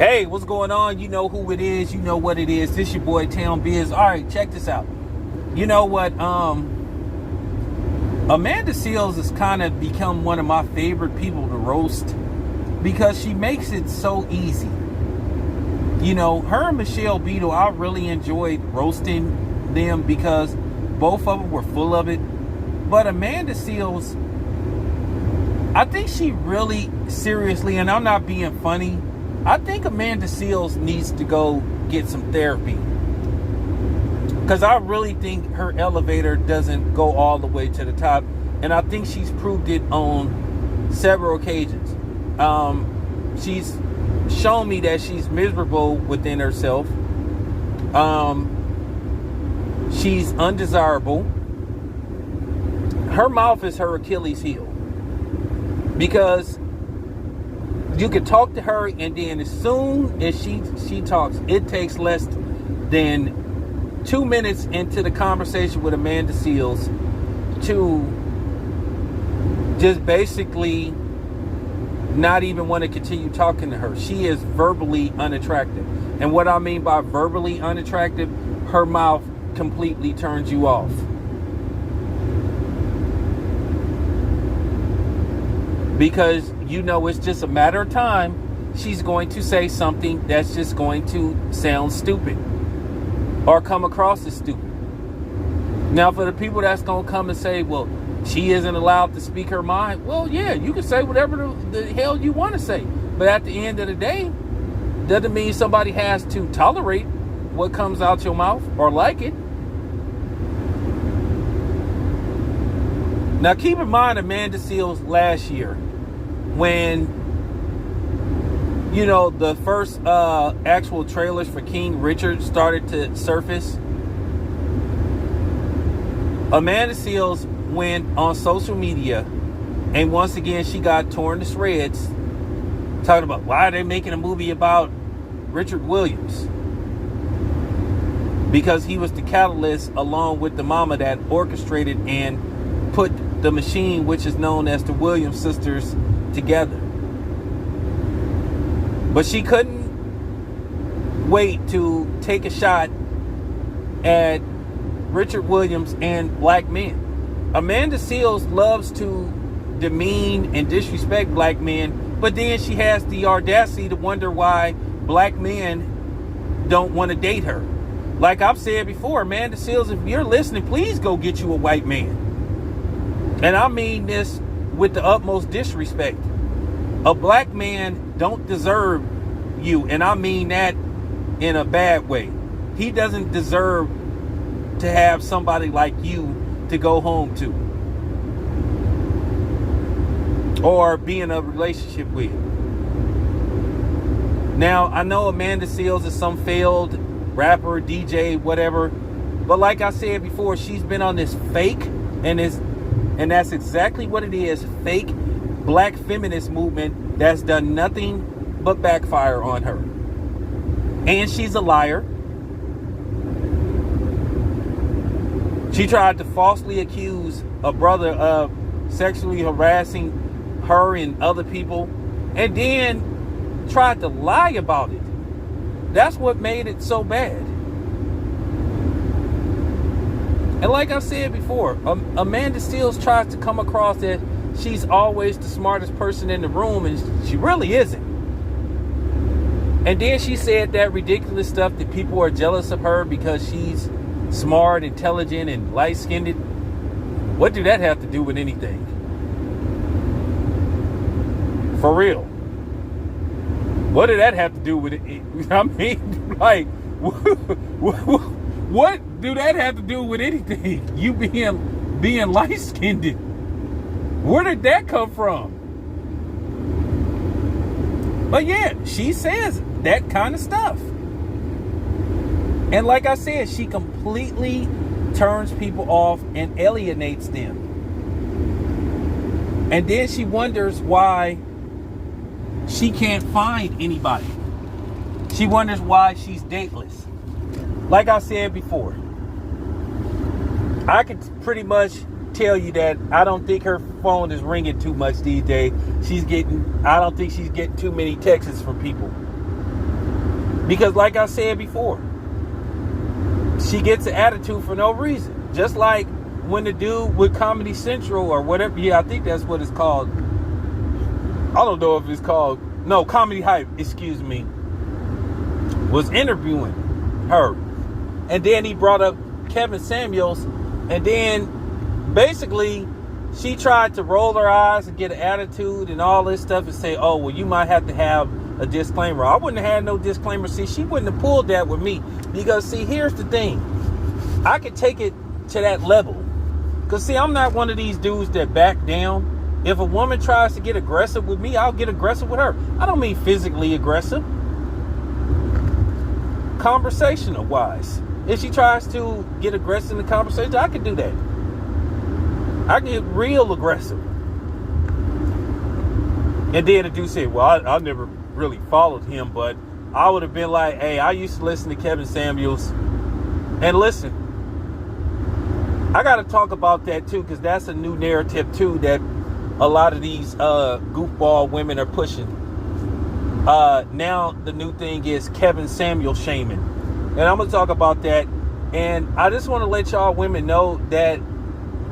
Hey, what's going on? You know who it is. You know what it is. This your boy Town Biz. All right, check this out. You know what? Amanda Seales has kind of become one of my favorite people to roast because she makes it so easy. You know, her and Michelle Beadle, I really enjoyed roasting them because both of them were full of it. But Amanda Seales, I think she really seriously, and I'm not being funny, I think Amanda Seales needs to go get some therapy. Because I really think her elevator doesn't go all the way to the top. And I think she's proved it on several occasions. She's shown me that she's miserable within herself. She's undesirable. Her mouth is her Achilles heel. Because you can talk to her, and then as soon as she talks, it takes less than 2 minutes into the conversation with Amanda Seales to just basically not even want to continue talking to her. She is verbally unattractive. And what I mean by verbally unattractive, her mouth completely turns you off. Because you know it's just a matter of time she's going to say something that's just going to sound stupid or come across as stupid. Now, for the people that's going to come and say, well, she isn't allowed to speak her mind. Well, yeah, you can say whatever the hell you want to say. But at the end of the day, doesn't mean somebody has to tolerate what comes out your mouth or like it. Now, keep in mind Amanda Seales last year when, you know, the first actual trailers for King Richard started to surface. Amanda Seales went on social media, and once again, she got torn to shreds, talking about why are they making a movie about Richard Williams? Because he was the catalyst, along with the mama, that orchestrated and put the machine, which is known as the Williams sisters, together. But she couldn't wait to take a shot at Richard Williams and black men. Amanda Seales loves to demean and disrespect black men, but then she has the audacity to wonder why black men don't want to date her. Like I've said before, Amanda Seales, if you're listening, please go get you a white man. And I mean this with the utmost disrespect. A black man don't deserve you, and I mean that in a bad way. He doesn't deserve to have somebody like you to go home to or be in a relationship with. Now, I know Amanda Seales is some failed rapper, DJ, whatever, but like I said before, she's been on this fake, and that's exactly what it is, fake black feminist movement that's done nothing but backfire on her. And she's a liar. She tried to falsely accuse a brother of sexually harassing her and other people, and then tried to lie about it. That's what made it so bad. And like I said before, Amanda Seales tries to come across that she's always the smartest person in the room, and she really isn't. And then she said that ridiculous stuff that people are jealous of her because she's smart, intelligent, and light-skinned. What do that have to do with anything? For real. What did that have to do with it? I mean, like, what do that have to do with anything? You being light-skinned. Where did that come from? But yeah, she says that kind of stuff. And like I said, she completely turns people off and alienates them. And then she wonders why she can't find anybody. She wonders why she's dateless. Like I said before, I can pretty much tell you that I don't think her phone is ringing too much these days. I don't think she's getting too many texts from people. Because like I said before, she gets an attitude for no reason. Just like when the dude with Comedy Central or whatever, yeah, I think that's what it's called. I don't know if it's called, no, Comedy Hype, excuse me, was interviewing her. And then he brought up Kevin Samuels, and then basically she tried to roll her eyes and get an attitude and all this stuff and say, oh, well, you might have to have a disclaimer. I wouldn't have had no disclaimer. See, she wouldn't have pulled that with me. Because, see, here's the thing. I could take it to that level. Because, see, I'm not one of these dudes that back down. If a woman tries to get aggressive with me, I'll get aggressive with her. I don't mean physically aggressive. Conversational wise. If she tries to get aggressive in the conversation, I can do that. I can get real aggressive. And then the dude said, well, I never really followed him, but I would have been like, hey, I used to listen to Kevin Samuels. And listen, I got to talk about that too, because that's a new narrative too that a lot of these goofball women are pushing. Now the new thing is Kevin Samuel shaming. And I'm going to talk about that. And I just want to let y'all women know that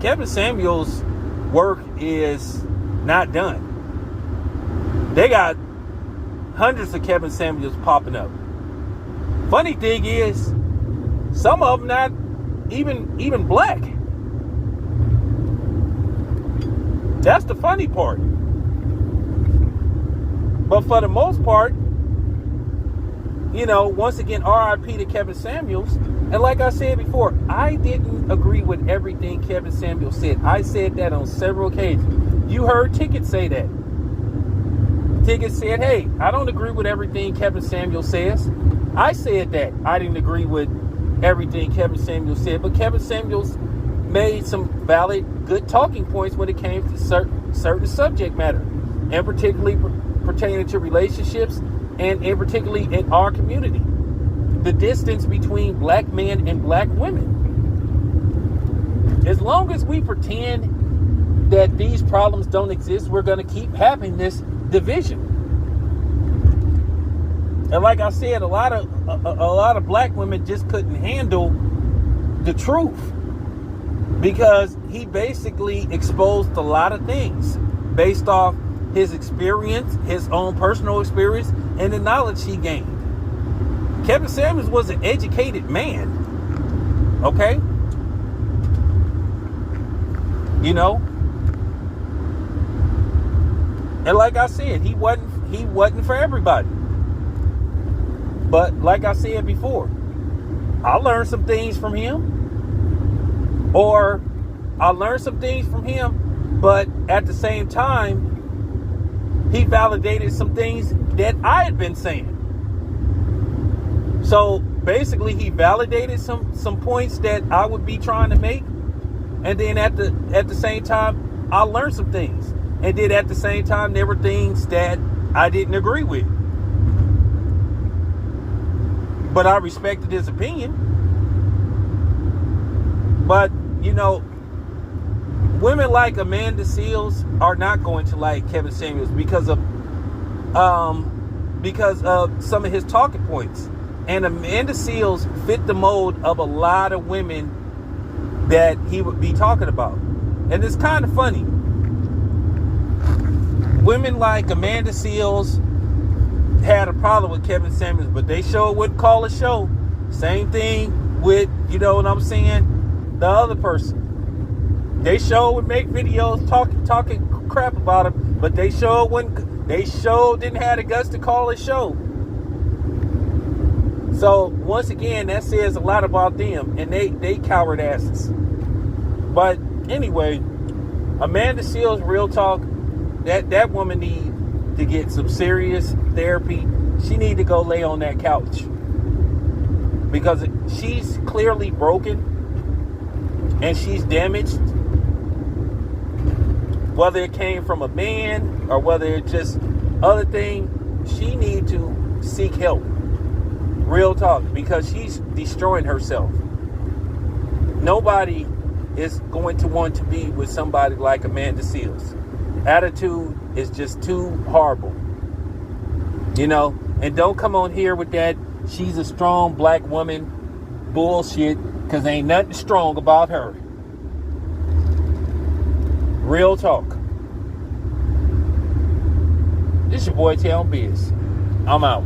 Kevin Samuel's work is not done. They got hundreds of Kevin Samuels popping up. Funny thing is, some of them not even black. That's the funny part. But for the most part, you know, once again, RIP to Kevin Samuels. And like I said before, I didn't agree with everything Kevin Samuels said. I said that on several occasions. You heard Ticket say that. Ticket said, hey, I don't agree with everything Kevin Samuels says. I said that. I didn't agree with everything Kevin Samuels said. But Kevin Samuels made some valid, good talking points when it came to certain subject matter. And particularly pertaining to relationships. And in particularly in our community. The distance between black men and black women. As long as we pretend that these problems don't exist, we're going to keep having this division. And like I said, a lot of black women just couldn't handle the truth, because he basically exposed a lot of things based off his experience, his own personal experience, and the knowledge he gained. Kevin Samuels was an educated man. Okay? You know? And like I said, he wasn't for everybody. But like I said before, I learned some things from him. Or I learned some things from him, but at the same time, he validated some things that I had been saying. So basically, he validated some points that I would be trying to make, and then at the same time, I learned some things, and then at the same time, there were things that I didn't agree with, but I respected his opinion. But you know, women like Amanda Seales are not going to like Kevin Samuels because of some of his talking points. And Amanda Seales fit the mold of a lot of women that he would be talking about. And it's kind of funny. Women like Amanda Seales had a problem with Kevin Samuels, but they sure wouldn't call a show. Same thing with, you know what I'm saying, the other person. They sure would make videos talking crap about him, but they sure didn't have the guts to call a show. So, once again, that says a lot about them, and they coward asses. But, anyway, Amanda Seales, real talk, that woman need to get some serious therapy. She need to go lay on that couch. Because she's clearly broken, and she's damaged. Whether it came from a man, or whether it's just other thing, she need to seek help. Real talk, because she's destroying herself. Nobody is going to want to be with somebody like Amanda Seales. Attitude is just too horrible. You know, and don't come on here with that she's a strong black woman. Bullshit, because ain't nothing strong about her. Real talk. This your boy Tail Biz. I'm out.